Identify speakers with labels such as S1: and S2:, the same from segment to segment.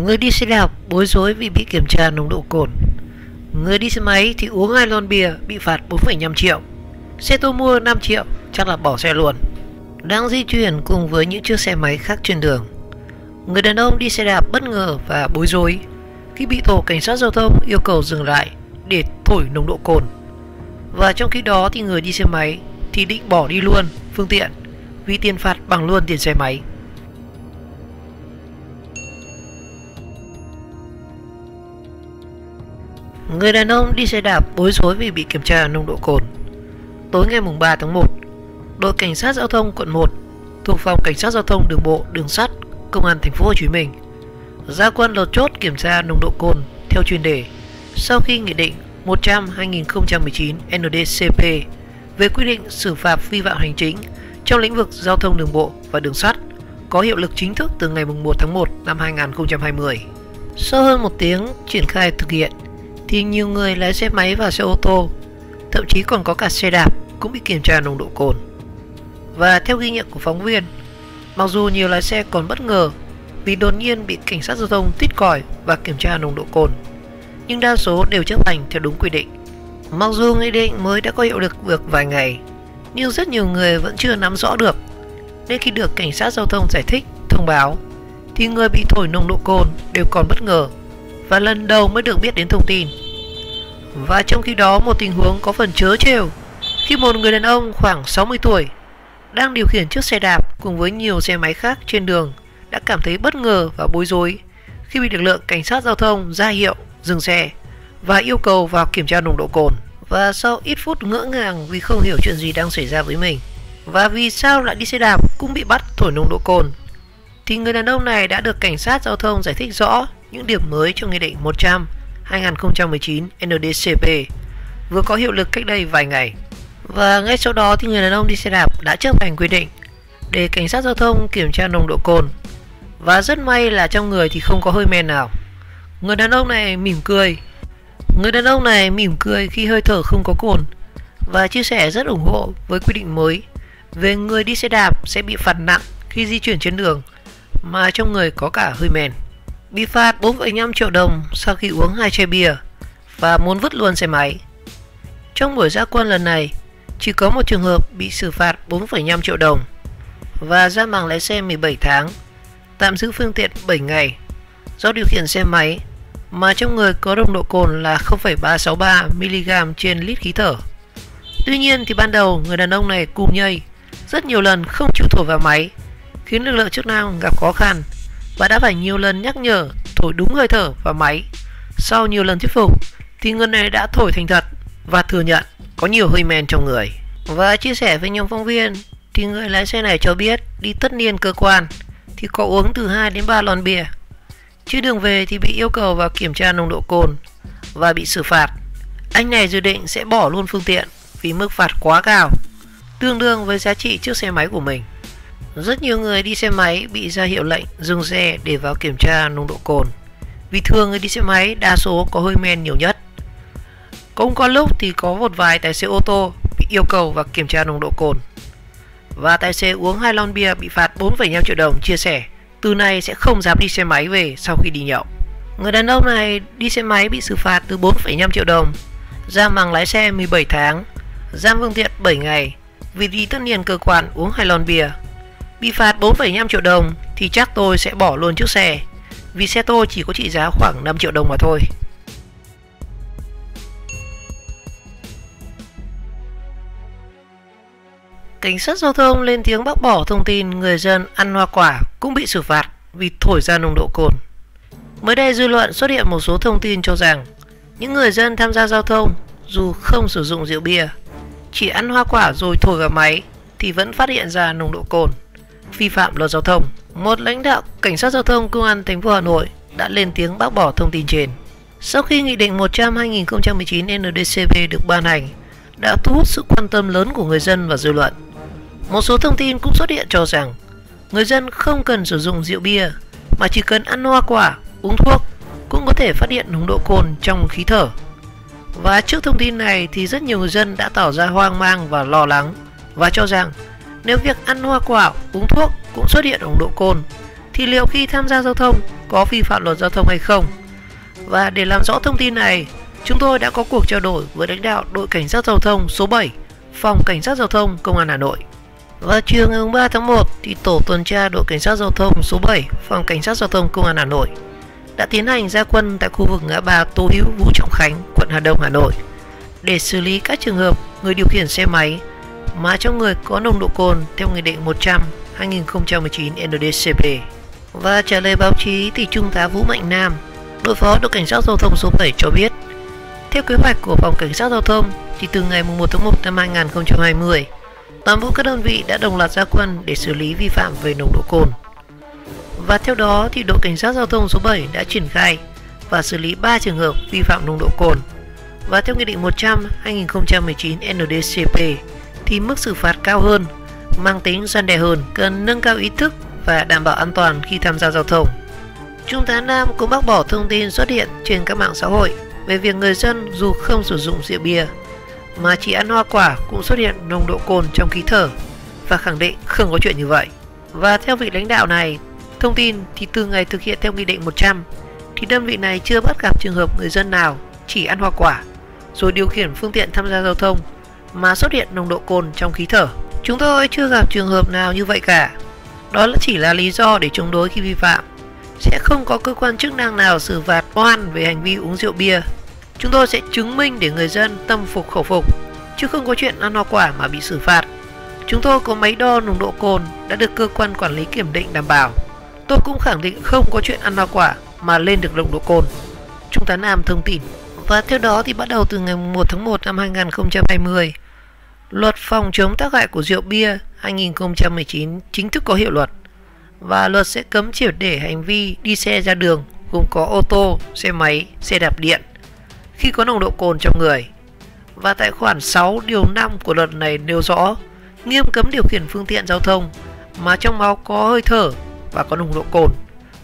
S1: Người đi xe đạp bối rối vì bị kiểm tra nồng độ cồn. Người đi xe máy thì uống 2 lon bia bị phạt 4,5 triệu. Xe tôi mua 5 triệu, chắc là bỏ xe luôn. Đang di chuyển cùng với những chiếc xe máy khác trên đường, người đàn ông đi xe đạp bất ngờ và bối rối khi bị tổ cảnh sát giao thông yêu cầu dừng lại để thổi nồng độ cồn. Và trong khi đó thì người đi xe máy thì định bỏ đi luôn phương tiện vì tiền phạt bằng luôn tiền xe máy. Người đàn ông đi xe đạp bối rối vì bị kiểm tra nồng độ cồn. Tối ngày 3 tháng 1, đội cảnh sát giao thông quận 1 thuộc phòng cảnh sát giao thông đường bộ đường sắt công an thành phố Hồ Chí Minh ra quân đột chốt kiểm tra nồng độ cồn theo chuyên đề sau khi nghị định 100/2019 NDCP về quy định xử phạt vi phạm hành chính trong lĩnh vực giao thông đường bộ và đường sắt có hiệu lực chính thức từ ngày 1 tháng 1 năm 2020. Sau hơn một tiếng triển khai thực hiện thì nhiều người lái xe máy và xe ô tô, thậm chí còn có cả xe đạp cũng bị kiểm tra nồng độ cồn. Và theo ghi nhận của phóng viên, mặc dù nhiều lái xe còn bất ngờ vì đột nhiên bị cảnh sát giao thông tít còi và kiểm tra nồng độ cồn, nhưng đa số đều chấp hành theo đúng quy định. Mặc dù nghị định mới đã có hiệu lực được vài ngày, nhưng rất nhiều người vẫn chưa nắm rõ được, nên khi được cảnh sát giao thông giải thích, thông báo thì người bị thổi nồng độ cồn đều còn bất ngờ và lần đầu mới được biết đến thông tin. Và trong khi đó, một tình huống có phần trớ trêu khi một người đàn ông khoảng 60 tuổi đang điều khiển chiếc xe đạp cùng với nhiều xe máy khác trên đường đã cảm thấy bất ngờ và bối rối khi bị lực lượng cảnh sát giao thông ra hiệu dừng xe và yêu cầu vào kiểm tra nồng độ cồn. Và sau ít phút ngỡ ngàng vì không hiểu chuyện gì đang xảy ra với mình và vì sao lại đi xe đạp cũng bị bắt thổi nồng độ cồn, thì người đàn ông này đã được cảnh sát giao thông giải thích rõ những điểm mới trong nghị định 100/2019 NDCP vừa có hiệu lực cách đây vài ngày. Và ngay sau đó thì người đàn ông đi xe đạp đã chấp hành quy định để cảnh sát giao thông kiểm tra nồng độ cồn. Và rất may là trong người thì không có hơi men nào. Người đàn ông này mỉm cười khi hơi thở không có cồn và chia sẻ rất ủng hộ với quy định mới về người đi xe đạp sẽ bị phạt nặng khi di chuyển trên đường mà trong người có cả hơi men. Bị phạt 4,5 triệu đồng sau khi uống 2 chai bia và muốn vứt luôn xe máy. Trong buổi ra quân lần này, chỉ có một trường hợp bị xử phạt 4,5 triệu đồng và ra màng lái xe 17 tháng, tạm giữ phương tiện 7 ngày do điều khiển xe máy mà trong người có nồng độ cồn là 0,363 mg trên lít khí thở. Tuy nhiên thì ban đầu người đàn ông này cùm nhây rất nhiều lần không chịu thổi vào máy, khiến lực lượng chức năng gặp khó khăn và đã phải nhiều lần nhắc nhở thổi đúng hơi thở vào máy. Sau nhiều lần thuyết phục thì người này đã thổi thành thật và thừa nhận có nhiều hơi men trong người. Và chia sẻ với nhóm phóng viên thì người lái xe này cho biết đi tất niên cơ quan thì có uống từ 2 đến 3 lon bia. Trên đường về thì bị yêu cầu vào kiểm tra nồng độ cồn và bị xử phạt. Anh này dự định sẽ bỏ luôn phương tiện vì mức phạt quá cao, tương đương với giá trị chiếc xe máy của mình. Rất nhiều người đi xe máy bị ra hiệu lệnh dừng xe để vào kiểm tra nồng độ cồn, vì thường người đi xe máy đa số có hơi men nhiều nhất. Cũng có lúc thì có một vài tài xế ô tô bị yêu cầu vào kiểm tra nồng độ cồn. Và tài xế uống 2 lon bia bị phạt 4,5 triệu đồng chia sẻ từ nay sẽ không dám đi xe máy về sau khi đi nhậu. Người đàn ông này đi xe máy bị xử phạt từ 4,5 triệu đồng, ra màng lái xe 17 tháng, giam phương tiện 7 ngày vì đi tất niên cơ quan uống 2 lon bia. Bị phạt 4,5 triệu đồng thì chắc tôi sẽ bỏ luôn chiếc xe, vì xe tôi chỉ có trị giá khoảng 5 triệu đồng mà thôi. Cảnh sát giao thông lên tiếng bác bỏ thông tin người dân ăn hoa quả cũng bị xử phạt vì thổi ra nồng độ cồn. Mới đây dư luận xuất hiện một số thông tin cho rằng những người dân tham gia giao thông dù không sử dụng rượu bia, chỉ ăn hoa quả rồi thổi vào máy thì vẫn phát hiện ra nồng độ cồn, vi phạm luật giao thông. Một lãnh đạo cảnh sát giao thông công an thành phố Hà Nội đã lên tiếng bác bỏ thông tin trên. Sau khi nghị định 100/2019 NDCP được ban hành, đã thu hút sự quan tâm lớn của người dân và dư luận. Một số thông tin cũng xuất hiện cho rằng người dân không cần sử dụng rượu bia mà chỉ cần ăn hoa quả, uống thuốc cũng có thể phát hiện nồng độ cồn trong khí thở. Và trước thông tin này thì rất nhiều người dân đã tỏ ra hoang mang và lo lắng và cho rằng nếu việc ăn hoa quả, uống thuốc cũng xuất hiện nồng độ cồn thì liệu khi tham gia giao thông có vi phạm luật giao thông hay không. Và để làm rõ thông tin này, chúng tôi đã có cuộc trao đổi với lãnh đạo đội cảnh sát giao thông số 7, phòng cảnh sát giao thông Công an Hà Nội. Vào chiều ngày 3 tháng 1 thì tổ tuần tra đội cảnh sát giao thông số 7, phòng cảnh sát giao thông Công an Hà Nội đã tiến hành ra quân tại khu vực ngã ba Tô Hữu, Vũ Trọng Khánh, quận Hà Đông, Hà Nội để xử lý các trường hợp người điều khiển xe máy mà trong người có nồng độ cồn theo Nghị định 100/2019 NDCP. Và trả lời báo chí thì Trung tá Vũ Mạnh Nam, đội phó đội cảnh sát giao thông số 7 cho biết, theo kế hoạch của phòng cảnh sát giao thông thì từ ngày 1 tháng 1 năm 2020, toàn bộ các đơn vị đã đồng loạt ra quân để xử lý vi phạm về nồng độ cồn. Và theo đó thì đội cảnh sát giao thông số 7 đã triển khai và xử lý 3 trường hợp vi phạm nồng độ cồn. Và theo Nghị định 100/2019 NDCP thì mức xử phạt cao hơn, mang tính răn đe hơn, cần nâng cao ý thức và đảm bảo an toàn khi tham gia giao thông. Trung tá Nam cũng bác bỏ thông tin xuất hiện trên các mạng xã hội về việc người dân dù không sử dụng rượu bia mà chỉ ăn hoa quả cũng xuất hiện nồng độ cồn trong khí thở, và khẳng định không có chuyện như vậy. Và theo vị lãnh đạo này, thông tin thì từ ngày thực hiện theo Nghị định 100 thì đơn vị này chưa bắt gặp trường hợp người dân nào chỉ ăn hoa quả rồi điều khiển phương tiện tham gia giao thông mà xuất hiện nồng độ cồn trong khí thở. Chúng tôi chưa gặp trường hợp nào như vậy cả. Đó chỉ là lý do để chống đối khi vi phạm. Sẽ không có cơ quan chức năng nào xử phạt oan về hành vi uống rượu bia. Chúng tôi sẽ chứng minh để người dân tâm phục khẩu phục, chứ không có chuyện ăn hoa quả mà bị xử phạt. Chúng tôi có máy đo nồng độ cồn đã được cơ quan quản lý kiểm định đảm bảo. Tôi cũng khẳng định không có chuyện ăn hoa quả mà lên được nồng độ cồn, Trung tá Nam thông tin. Và theo đó thì bắt đầu từ ngày 1 tháng 1 năm 2020, Luật phòng chống tác hại của rượu bia 2019 chính thức có hiệu lực. Và luật sẽ cấm triệt để hành vi đi xe ra đường gồm có ô tô, xe máy, xe đạp điện khi có nồng độ cồn trong người. Và tại khoản 6 điều 5 của luật này nêu rõ nghiêm cấm điều khiển phương tiện giao thông mà trong máu có hơi thở và có nồng độ cồn.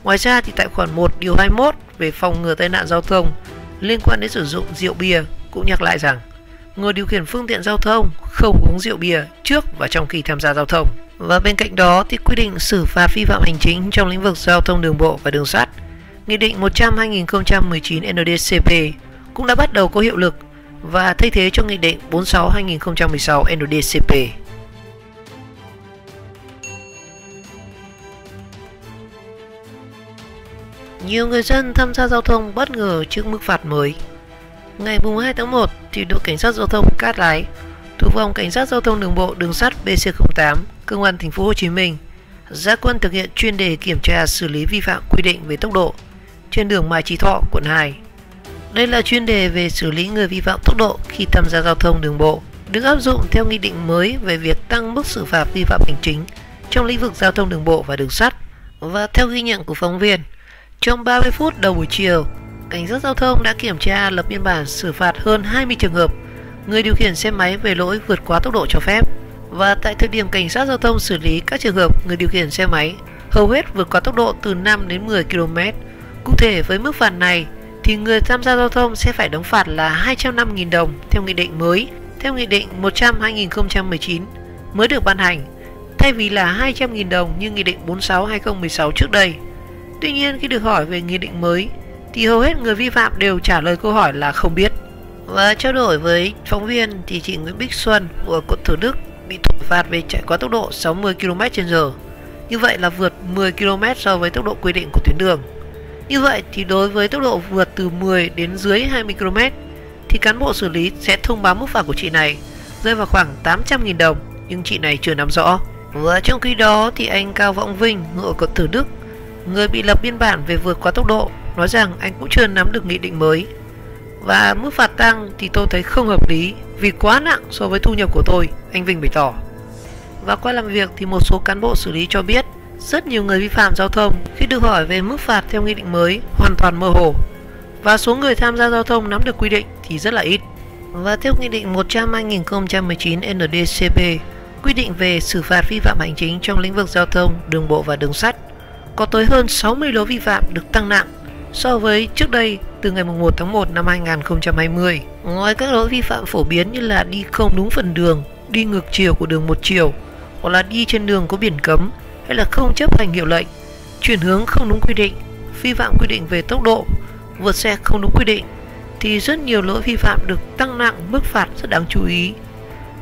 S1: Ngoài ra thì tại khoản 1 điều 21 về phòng ngừa tai nạn giao thông liên quan đến sử dụng rượu bia cũng nhắc lại rằng người điều khiển phương tiện giao thông không uống rượu bia trước và trong khi tham gia giao thông. Và bên cạnh đó thì quy định xử phạt vi phạm hành chính trong lĩnh vực giao thông đường bộ và đường sắt, Nghị định 100/2019 NDCP cũng đã bắt đầu có hiệu lực và thay thế cho Nghị định 46/2016 NDCP. Nhiều người dân tham gia giao thông bất ngờ trước mức phạt mới. Ngày 2 tháng 1 thì đội cảnh sát giao thông Cát Lái thuộc phòng cảnh sát giao thông đường bộ đường sắt BC08 Công an thành phố Hồ Chí Minh ra quân thực hiện chuyên đề kiểm tra xử lý vi phạm quy định về tốc độ trên đường Mai Chí Thọ, quận 2. Đây là chuyên đề về xử lý người vi phạm tốc độ khi tham gia giao thông đường bộ, được áp dụng theo nghị định mới về việc tăng mức xử phạt vi phạm hành chính trong lĩnh vực giao thông đường bộ và đường sắt. Và theo ghi nhận của phóng viên, trong 30 phút đầu buổi chiều, cảnh sát giao thông đã kiểm tra lập biên bản xử phạt hơn 20 trường hợp người điều khiển xe máy về lỗi vượt quá tốc độ cho phép. Và tại thời điểm cảnh sát giao thông xử lý các trường hợp người điều khiển xe máy hầu hết vượt quá tốc độ từ 5 đến 10 km. Cụ thể với mức phạt này thì người tham gia giao thông sẽ phải đóng phạt là 205.000 đồng theo nghị định mới, theo Nghị định 100/2019 mới được ban hành, thay vì là 200.000 đồng như Nghị định 46/2016 trước đây. Tuy nhiên khi được hỏi về nghị định mới thì hầu hết người vi phạm đều trả lời câu hỏi là không biết. Và trao đổi với phóng viên thì chị Nguyễn Bích Xuân của quận Thủ Đức bị thổi phạt về chạy quá tốc độ 60 km/h. Như vậy là vượt 10 km so với tốc độ quy định của tuyến đường. Như vậy thì đối với tốc độ vượt từ 10 đến dưới 20 km thì cán bộ xử lý sẽ thông báo mức phạt của chị này rơi vào khoảng 800.000 đồng, nhưng chị này chưa nắm rõ. Và trong khi đó thì anh Cao Võng Vinh, ngụ ở quận Thủ Đức, người bị lập biên bản về vượt quá tốc độ, nói rằng anh cũng chưa nắm được nghị định mới. Và mức phạt tăng thì tôi thấy không hợp lý vì quá nặng so với thu nhập của tôi, anh Vinh bày tỏ. Và qua làm việc thì một số cán bộ xử lý cho biết rất nhiều người vi phạm giao thông khi được hỏi về mức phạt theo nghị định mới hoàn toàn mơ hồ. Và số người tham gia giao thông nắm được quy định thì rất là ít. Và theo Nghị định 100/2019 NDCP quy định về xử phạt vi phạm hành chính trong lĩnh vực giao thông, đường bộ và đường sắt, có tới hơn 60 lỗi vi phạm được tăng nặng so với trước đây từ ngày 1 tháng 1 năm 2020. Ngoài các lỗi vi phạm phổ biến như là đi không đúng phần đường, đi ngược chiều của đường một chiều, hoặc là đi trên đường có biển cấm, hay là không chấp hành hiệu lệnh, chuyển hướng không đúng quy định, vi phạm quy định về tốc độ, vượt xe không đúng quy định, thì rất nhiều lỗi vi phạm được tăng nặng mức phạt rất đáng chú ý.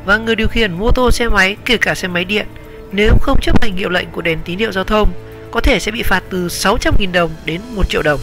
S1: Và người điều khiển mô tô, xe máy, kể cả xe máy điện, nếu không chấp hành hiệu lệnh của đèn tín hiệu giao thông, có thể sẽ bị phạt từ 600.000 đồng đến 1 triệu đồng.